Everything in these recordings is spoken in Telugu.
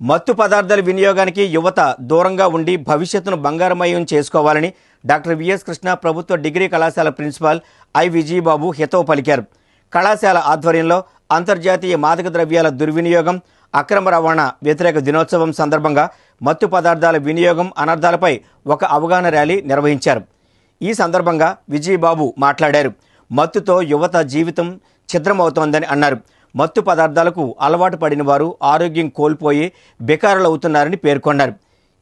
మత్తు పదార్థాల వినియోగానికి యువత దూరంగా ఉండి భవిష్యత్తును బంగారమయం చేసుకోవాలని డాక్టర్ విఎస్ కృష్ణ ప్రభుత్వ డిగ్రీ కళాశాల ప్రిన్సిపాల్ ఐ విజయబాబు హితవు పలికారు. కళాశాల ఆధ్వర్యంలో అంతర్జాతీయ మాదక ద్రవ్యాల దుర్వినియోగం, అక్రమ రవాణా వ్యతిరేక దినోత్సవం సందర్భంగా మత్తు పదార్థాల వినియోగం అనర్థాలపై ఒక అవగాహన ర్యాలీ నిర్వహించారు. ఈ సందర్భంగా విజయబాబు మాట్లాడారు. మత్తుతో యువత జీవితం ఛిద్రమవుతోందని అన్నారు. మత్తు పదార్థాలకు అలవాటు పడిన వారు ఆరోగ్యం కోల్పోయి బెకారులవుతున్నారని పేర్కొన్నారు.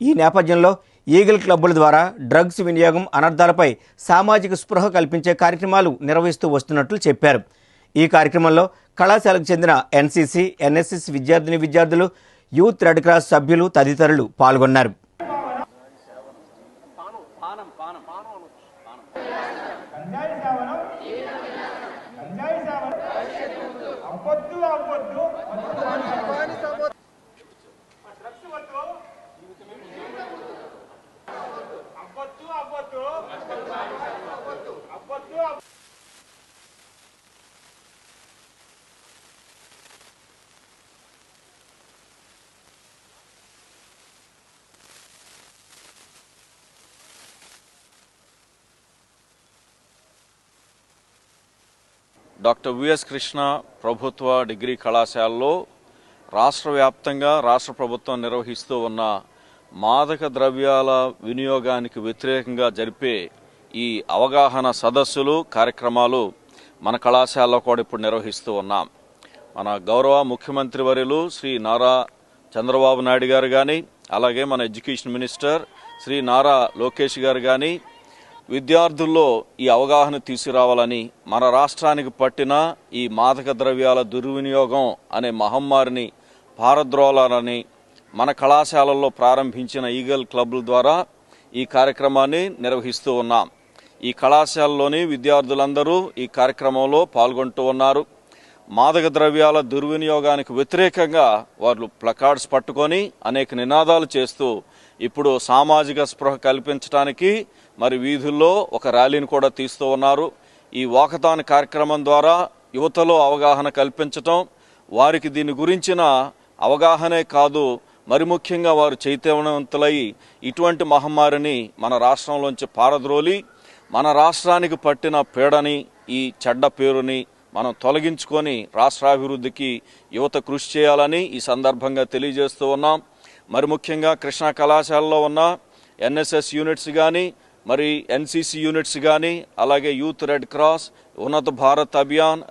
ఈ నేపథ్యంలో ఈగల్ క్లబ్బుల ద్వారా డ్రగ్స్ వినియోగం అనర్థాలపై సామాజిక స్పృహ కల్పించే కార్యక్రమాలు నిర్వహిస్తూ వస్తున్నట్లు చెప్పారు. ఈ కార్యక్రమంలో కళాశాలకు చెందిన ఎన్సీసీ, ఎన్ఎస్ఎస్ విద్యార్థులు, యూత్ రెడ్ క్రాస్ సభ్యులు తదితరులు పాల్గొన్నారు. డాక్టర్ విఎస్ కృష్ణ ప్రభుత్వ డిగ్రీ కళాశాలలో రాష్ట్ర వ్యాప్తంగా రాష్ట్ర ప్రభుత్వం నిర్వహిస్తూ ఉన్న మాదక ద్రవ్యాల వినియోగానికి వ్యతిరేకంగా జరిపే ఈ అవగాహన సదస్సులు, కార్యక్రమాలు మన కళాశాలలో కూడా ఇప్పుడు నిర్వహిస్తూ ఉన్నాం. మన గౌరవ ముఖ్యమంత్రి వర్యులు శ్రీ నారా చంద్రబాబు నాయుడు గారు కానీ, అలాగే మన ఎడ్యుకేషన్ మినిస్టర్ శ్రీ నారా లోకేష్ గారు కానీ విద్యార్థుల్లో ఈ అవగాహన తీసుకురావాలని, మన రాష్ట్రానికి పట్టిన ఈ మాదక ద్రవ్యాల దుర్వినియోగం అనే మహమ్మారిని పారద్రోలాలని మన కళాశాలల్లో ప్రారంభించిన ఈగల్ క్లబ్ల ద్వారా ఈ కార్యక్రమాన్ని నిర్వహిస్తూ ఉన్నాం. ఈ కళాశాలలోని విద్యార్థులందరూ ఈ కార్యక్రమంలో పాల్గొంటూ ఉన్నారు. మాదక ద్రవ్యాల దుర్వినియోగానికి వ్యతిరేకంగా వారు ప్లకార్డ్స్ పట్టుకొని అనేక నినాదాలు చేస్తూ ఇప్పుడు సామాజిక స్పృహ కల్పించడానికి మరి వీధుల్లో ఒక ర్యాలీని కూడా తీస్తూ ఉన్నారు. ఈ వాకథాన్ కార్యక్రమం ద్వారా యువతలో అవగాహన కల్పించటం, వారికి దీని గురించిన అవగాహనే కాదు, మరి ముఖ్యంగా వారు చైతన్యవంతులై ఇటువంటి మహమ్మారిని మన రాష్ట్రంలోంచి పారద్రోలి మన రాష్ట్రానికి పట్టిన పీడని, ఈ చెడ్డ పేరుని మనం తొలగించుకొని రాష్ట్రాభివృద్ధికి యువత కృషి చేయాలని ఈ సందర్భంగా తెలియజేస్తూ ఉన్నాం. మరి ముఖ్యంగా కృష్ణా కళాశాలలో ఉన్న ఎన్ఎస్ఎస్ యూనిట్స్ కానీ, మరి ఎన్సీసీ యూనిట్స్ కానీ, అలాగే యూత్ రెడ్ క్రాస్, ఉన్నత భారత్ అభియాన్,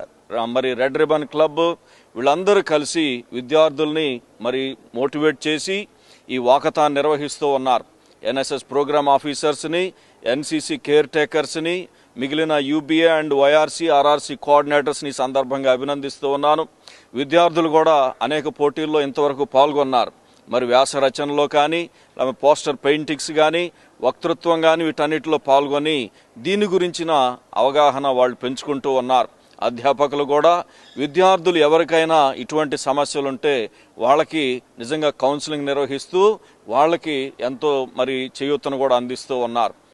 మరి రెడ్ రిబన్ క్లబ్ వీళ్ళందరూ కలిసి విద్యార్థుల్ని మరి మోటివేట్ చేసి ఈ వాకథాన్ నిర్వహిస్తూ ఉన్నారు. ఎన్ఎస్ఎస్ ప్రోగ్రామ్ ఆఫీసర్స్ని, ఎన్సీసీ కేర్ టేకర్స్ని, మిగిలిన యూబీఏ అండ్ వైఆర్సీ, ఆర్ఆర్సీ కోఆర్డినేటర్స్ని సందర్భంగా అభినందిస్తూ ఉన్నాను. విద్యార్థులు కూడా అనేక పోటీల్లో ఇంతవరకు పాల్గొన్నారు. మరి వ్యాస రచనలో కానీ, పోస్టర్ పెయింటింగ్స్ కానీ, వక్తృత్వం కానీ వీటన్నిటిలో పాల్గొని దీని గురించిన అవగాహన వాళ్ళు పెంచుకుంటూ ఉన్నారు. అధ్యాపకులు కూడా విద్యార్థులు ఎవరికైనా ఇటువంటి సమస్యలుంటే వాళ్ళకి నిజంగా కౌన్సిలింగ్ నిర్వహిస్తూ వాళ్ళకి ఎంతో మరి చేయూతను కూడా అందిస్తూ ఉన్నారు.